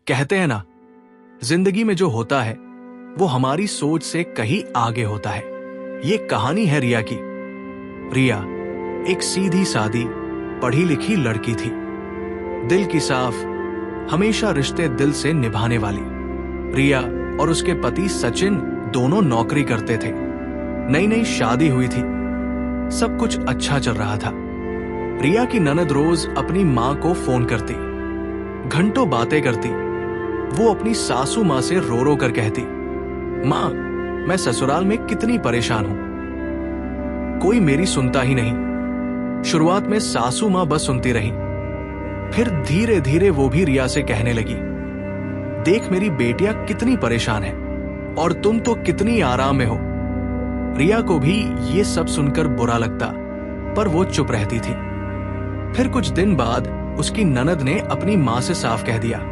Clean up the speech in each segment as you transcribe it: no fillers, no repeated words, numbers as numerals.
कहते हैं ना, जिंदगी में जो होता है वो हमारी सोच से कहीं आगे होता है। ये कहानी है रिया की। रिया एक सीधी सादी पढ़ी लिखी लड़की थी, दिल की साफ, हमेशा रिश्ते दिल से निभाने वाली। रिया और उसके पति सचिन दोनों नौकरी करते थे। नई नई शादी हुई थी, सब कुछ अच्छा चल रहा था। रिया की ननद रोज अपनी मां को फोन करती, घंटों बातें करती। वो अपनी सासू मां से रो रो कर कहती, मां, मैं ससुराल में कितनी परेशान हूं, कोई मेरी सुनता ही नहीं। शुरुआत में सासू मां बस सुनती रही, फिर धीरे धीरे वो भी रिया से कहने लगी, देख मेरी बेटियां कितनी परेशान है और तुम तो कितनी आराम में हो। रिया को भी ये सब सुनकर बुरा लगता, पर वो चुप रहती थी। फिर कुछ दिन बाद उसकी ननद ने अपनी मां से साफ कह दिया,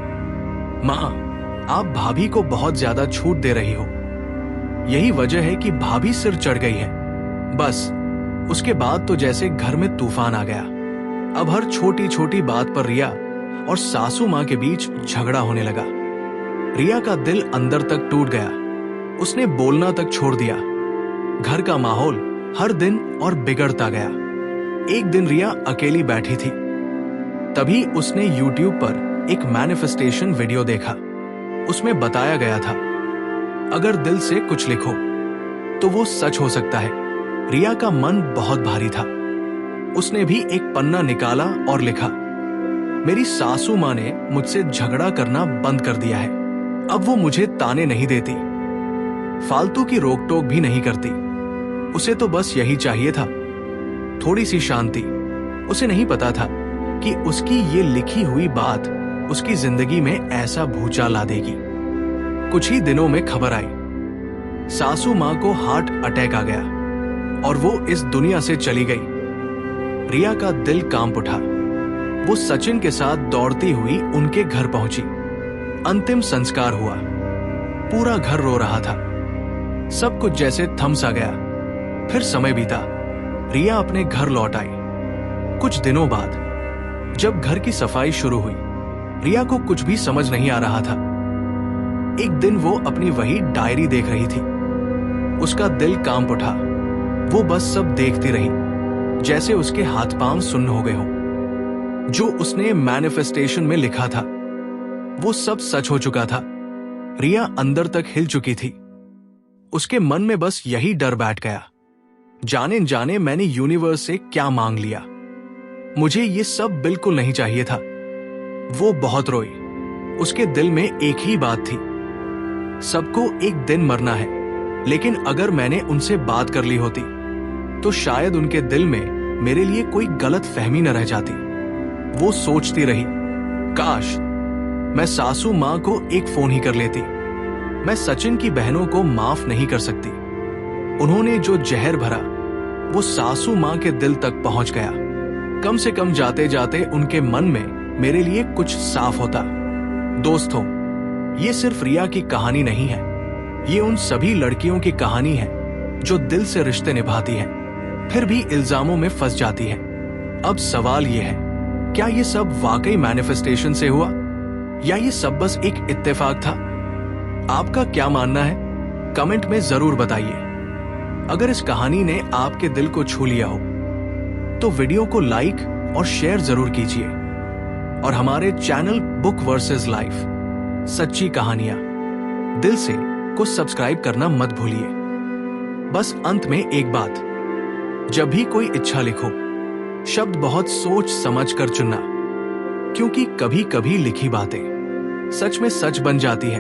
मां, आप भाभी को बहुत ज्यादा छूट दे रही हो, यही वजह है कि भाभी सिर चढ़ गई है। बस उसके बाद तो जैसे घर में तूफान आ गया। अब हर छोटी छोटी बात पर रिया और सासू मां के बीच झगड़ा होने लगा। रिया का दिल अंदर तक टूट गया, उसने बोलना तक छोड़ दिया। घर का माहौल हर दिन और बिगड़ता गया। एक दिन रिया अकेली बैठी थी, तभी उसने YouTube पर एक मैनिफेस्टेशन वीडियो देखा। उसमें बताया गया था, अगर दिल से कुछ लिखो तो वो सच हो सकता है। रिया का मन बहुत भारी था। उसने भी एक पन्ना निकाला और लिखा, मेरी सासू मां ने मुझसे झगड़ा करना बंद कर दिया है। अब वो मुझे ताने नहीं देती, फालतू की रोक टोक भी नहीं करती। उसे तो बस यही चाहिए था, थोड़ी सी शांति। उसे नहीं पता था कि उसकी ये लिखी हुई बात उसकी जिंदगी में ऐसा भूचाल ला देगी। कुछ ही दिनों में खबर आई, सासू मां को हार्ट अटैक आ गया और वो इस दुनिया से चली गई। रिया का दिल कांप उठा। वो सचिन के साथ दौड़ती हुई उनके घर पहुंची। अंतिम संस्कार हुआ। पूरा घर रो रहा था। सब कुछ जैसे थम सा गया। फिर समय बीता। रिया अपने घर लौट आई। कुछ दिनों बाद जब घर की सफाई शुरू हुई, रिया को कुछ भी समझ नहीं आ रहा था। एक दिन वो अपनी वही डायरी देख रही थी। उसका दिल कांप उठा। वो बस सब देखती रही, जैसे उसके हाथ पांव सुन्न हो गए हों। जो उसने मैनिफेस्टेशन में लिखा था वो सब सच हो चुका था। रिया अंदर तक हिल चुकी थी। उसके मन में बस यही डर बैठ गया, जाने जाने मैंने यूनिवर्स से क्या मांग लिया। मुझे ये सब बिल्कुल नहीं चाहिए था। वो बहुत रोई। उसके दिल में एक ही बात थी, सबको एक दिन मरना है, लेकिन अगर मैंने उनसे बात कर ली होती तो शायद उनके दिल में मेरे लिए कोई गलत फहमी न रह जाती। वो सोचती रही, काश मैं सासू मां को एक फोन ही कर लेती। मैं सचिन की बहनों को माफ नहीं कर सकती। उन्होंने जो जहर भरा वो सासू मां के दिल तक पहुंच गया। कम से कम जाते जाते उनके मन में मेरे लिए कुछ साफ होता। दोस्तों, ये सिर्फ रिया की कहानी नहीं है, ये उन सभी लड़कियों की कहानी है जो दिल से रिश्ते निभाती हैं, फिर भी इल्जामों में फंस जाती हैं। अब सवाल ये है, क्या ये सब वाकई मैनिफेस्टेशन से हुआ या ये सब बस एक इत्तेफाक था? आपका क्या मानना है? कमेंट में जरूर बताइए। अगर इस कहानी ने आपके दिल को छू लिया हो तो वीडियो को लाइक और शेयर जरूर कीजिए और हमारे चैनल बुक वर्सेस लाइफ सच्ची कहानियां दिल से को सब्सक्राइब करना मत भूलिए। बस अंत में एक बात, जब भी कोई इच्छा लिखो, शब्द बहुत सोच समझ कर चुनना, क्योंकि कभी कभी लिखी बातें सच में सच बन जाती है।